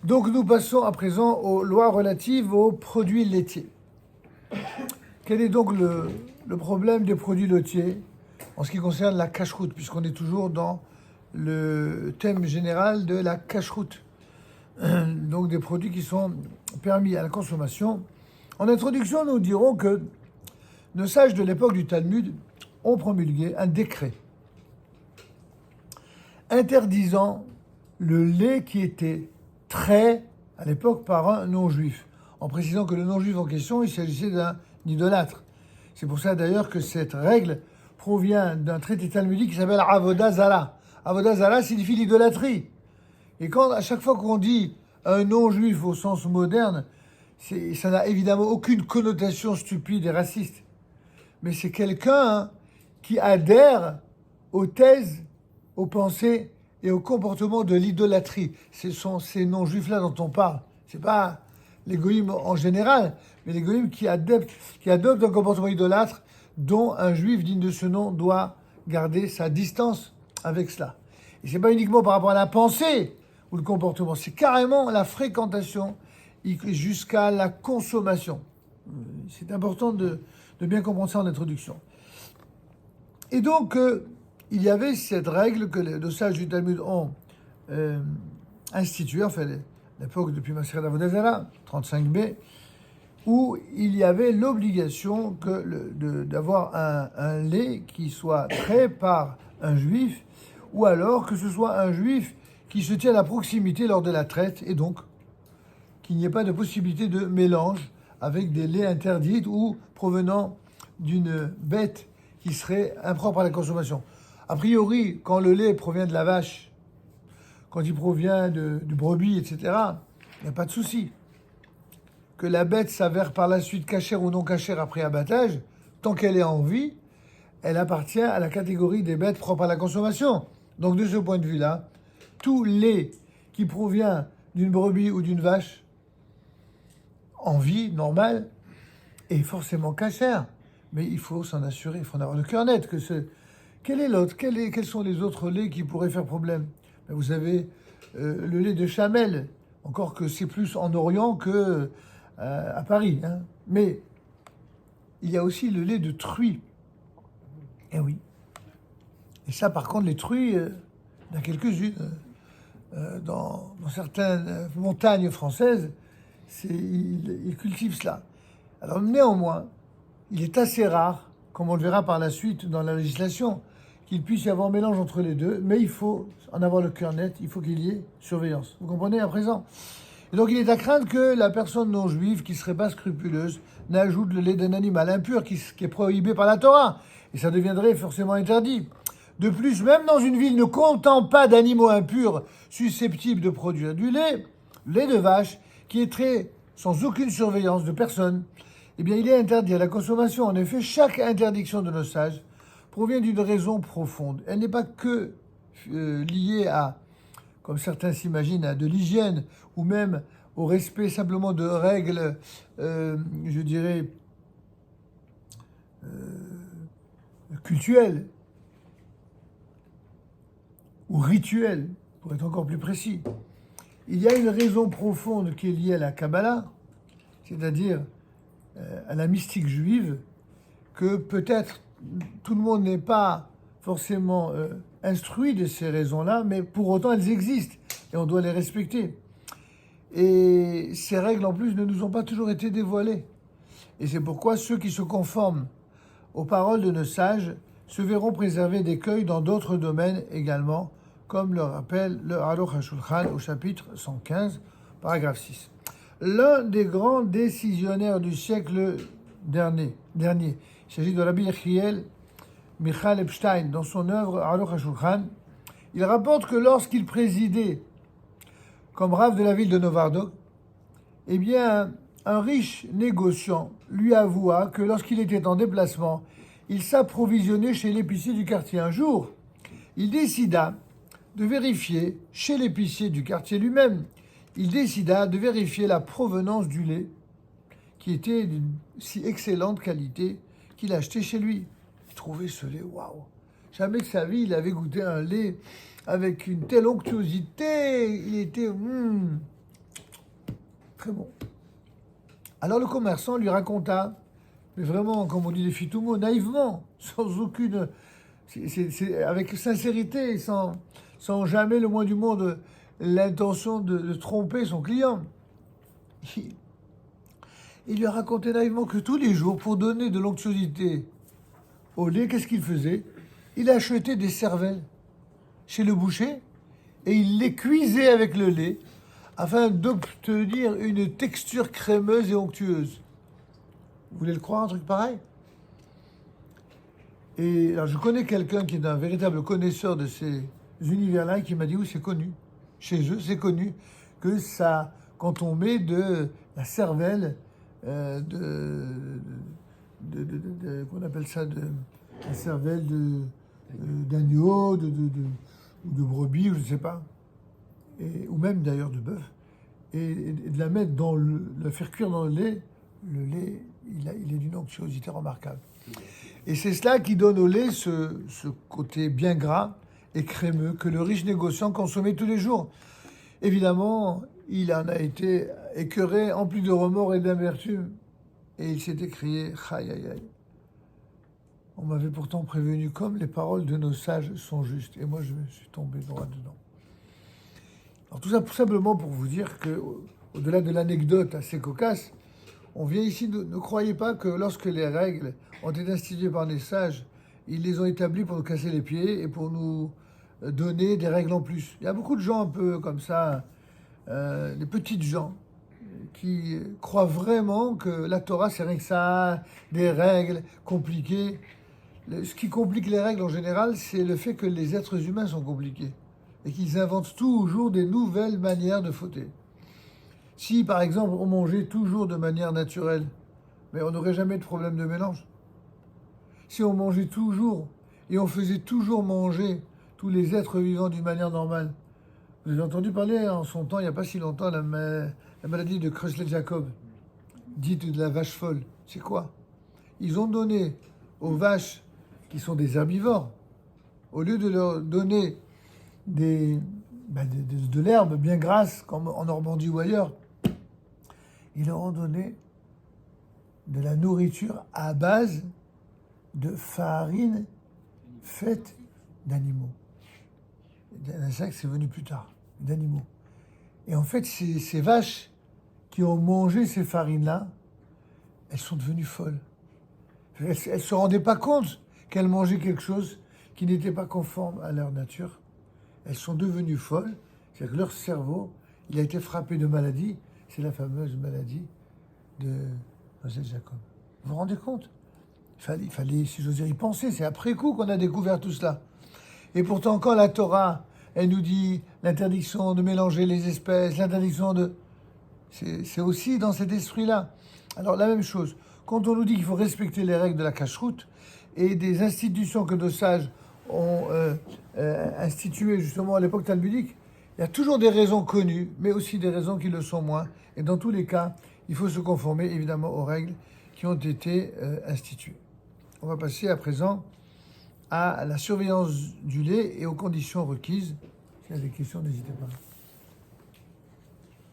Donc nous passons à présent aux lois relatives aux produits laitiers. Quel est donc le problème des produits laitiers en ce qui concerne la cache-route, puisqu'on est toujours dans le thème général de la cache-route, donc des produits qui sont permis à la consommation. En introduction, nous dirons que nos sages de l'époque du Talmud ont promulgué un décret interdisant le lait qui était trait à l'époque par un non-juif, en précisant que le non-juif en question, il s'agissait d'un idolâtre. C'est pour ça d'ailleurs que cette règle provient d'un traité talmudique qui s'appelle Avodah Zara. Avodah Zara signifie l'idolâtrie. Et quand, à chaque fois qu'on dit un non-juif au sens moderne, ça n'a évidemment aucune connotation stupide et raciste. Mais c'est quelqu'un qui adhère aux thèses, aux pensées et au comportement de l'idolâtrie. Ce sont ces non-juifs-là dont on parle. C'est pas les goïms en général, mais les goïms qui adoptent un comportement idolâtre dont un juif digne de ce nom doit garder sa distance avec cela. Et c'est pas uniquement par rapport à la pensée ou le comportement, c'est carrément la fréquentation jusqu'à la consommation. C'est important de bien comprendre ça en introduction. Et donc, il y avait cette règle que les sages du Talmud ont instituée, enfin, l'époque depuis Maseret Avodah Zara, 35b, où il y avait l'obligation d'avoir un lait qui soit trait par un juif, ou alors que ce soit un juif qui se tienne à proximité lors de la traite, et donc qu'il n'y ait pas de possibilité de mélange avec des laits interdits ou provenant d'une bête qui serait impropre à la consommation. A priori, quand le lait provient de la vache, quand il provient du brebis, etc., il n'y a pas de souci. Que la bête s'avère par la suite cachère ou non cachère après abattage, tant qu'elle est en vie, elle appartient à la catégorie des bêtes propres à la consommation. Donc de ce point de vue-là, tout lait qui provient d'une brebis ou d'une vache en vie normale est forcément cachère. Mais il faut s'en assurer, il faut en avoir le cœur net. Quel est l'autre ? Quels sont les autres laits qui pourraient faire problème ? Vous avez le lait de chamel, encore que c'est plus en Orient que à Paris. Hein. Mais il y a aussi le lait de truie. Eh oui. Et ça, par contre, les truies, il y en a quelques-unes. Dans certaines montagnes françaises, ils cultivent cela. Alors néanmoins, il est assez rare, comme on le verra par la suite dans la législation, qu'il puisse y avoir mélange entre les deux, mais il faut en avoir le cœur net, il faut qu'il y ait surveillance. Vous comprenez à présent ? Et donc il est à craindre que la personne non juive, qui ne serait pas scrupuleuse, n'ajoute le lait d'un animal impur qui est prohibé par la Torah, et ça deviendrait forcément interdit. De plus, même dans une ville ne comptant pas d'animaux impurs susceptibles de produire du lait de vache, qui est trait sans aucune surveillance de personne, eh bien, il est interdit à la consommation. En effet, chaque interdiction de nos sages provient d'une raison profonde. Elle n'est pas que liée à, comme certains s'imaginent, à de l'hygiène ou même au respect simplement de règles, je dirais, cultuelles ou rituelles, pour être encore plus précis. Il y a une raison profonde qui est liée à la Kabbalah, c'est-à-dire à la mystique juive, que peut-être tout le monde n'est pas forcément instruit de ces raisons-là, mais pour autant elles existent et on doit les respecter. Et ces règles en plus ne nous ont pas toujours été dévoilées. Et c'est pourquoi ceux qui se conforment aux paroles de nos sages se verront préserver d'écueils dans d'autres domaines également, comme le rappelle le Aruch HaShulchan au chapitre 115, paragraphe 6. L'un des grands décisionnaires du siècle dernier, il s'agit de Rabbi Yechiel Michal Epstein, dans son œuvre Aruch HaShulchan, il rapporte que lorsqu'il présidait comme rave de la ville de Novardok, eh bien, un riche négociant lui avoua que lorsqu'il était en déplacement, il s'approvisionnait chez l'épicier du quartier. Un jour, il décida de vérifier chez l'épicier du quartier lui-même. Il décida de vérifier la provenance du lait, qui était d'une si excellente qualité qu'il achetait chez lui. Il trouvait ce lait, waouh! Jamais de sa vie, il avait goûté un lait avec une telle onctuosité. Il était très bon. Alors le commerçant lui raconta, mais vraiment, comme on dit les fitoumo, naïvement, sans aucune... avec sincérité, sans jamais le moins du monde l'intention de tromper son client. Il lui a raconté naïvement que tous les jours, pour donner de l'onctuosité au lait, qu'est-ce qu'il faisait? Il achetait des cervelles chez le boucher et il les cuisait avec le lait afin d'obtenir une texture crémeuse et onctueuse. Vous voulez le croire, un truc pareil? Et alors, je connais quelqu'un qui est un véritable connaisseur de ces univers-là qui m'a dit oui, c'est connu. Chez eux, c'est connu que ça, quand on met de la cervelle, qu'on appelle ça, la cervelle d'agneau, ou de brebis, je ne sais pas, ou même d'ailleurs de bœuf, et de la mettre dans la faire cuire dans le lait, il est d'une onctuosité remarquable. Et c'est cela qui donne au lait ce côté bien gras et crémeux que le riche négociant consommait tous les jours. Évidemment, il en a été écœuré, empli de remords et d'amertume. Et il s'est écrié « Aïe, aïe, aïe ». On m'avait pourtant prévenu comme les paroles de nos sages sont justes. Et moi, je me suis tombé droit dedans. Alors tout ça simplement pour vous dire que, au-delà de l'anecdote assez cocasse, on vient ici, ne croyez pas que lorsque les règles ont été instituées par les sages, ils les ont établies pour nous casser les pieds et pour nous donner des règles en plus. Il y a beaucoup de gens un peu comme ça, des petites gens, qui croient vraiment que la Torah, c'est rien que ça, des règles compliquées. Ce qui complique les règles en général, c'est le fait que les êtres humains sont compliqués et qu'ils inventent toujours des nouvelles manières de fauter. Si, par exemple, on mangeait toujours de manière naturelle, mais on n'aurait jamais de problème de mélange. Si on mangeait toujours et on faisait toujours manger tous les êtres vivants d'une manière normale. Vous avez entendu parler en son temps, il n'y a pas si longtemps, la maladie de Creutzfeldt-Jakob, dite de la vache folle. C'est quoi? Ils ont donné aux vaches qui sont des herbivores, au lieu de leur donner de l'herbe bien grasse, comme en Normandie ou ailleurs, ils leur ont donné de la nourriture à base de farine faite d'animaux. D'insectes, c'est venu plus tard, d'animaux. Et en fait, ces vaches qui ont mangé ces farines-là, elles sont devenues folles. Elles ne se rendaient pas compte qu'elles mangeaient quelque chose qui n'était pas conforme à leur nature. Elles sont devenues folles, c'est-à-dire que leur cerveau, il a été frappé de maladie. C'est la fameuse maladie de Creutzfeldt-Jakob. Vous vous rendez compte? Il fallait, si j'ose dire, y penser. C'est après coup qu'on a découvert tout cela. Et pourtant, quand la Torah, elle nous dit l'interdiction de mélanger les espèces, l'interdiction de... C'est aussi dans cet esprit-là. Alors, la même chose. Quand on nous dit qu'il faut respecter les règles de la cacheroute et des institutions que nos sages ont instituées justement à l'époque talmudique, il y a toujours des raisons connues, mais aussi des raisons qui le sont moins. Et dans tous les cas, il faut se conformer évidemment aux règles qui ont été instituées. On va passer à présent à la surveillance du lait et aux conditions requises. S'il y a des questions, n'hésitez pas.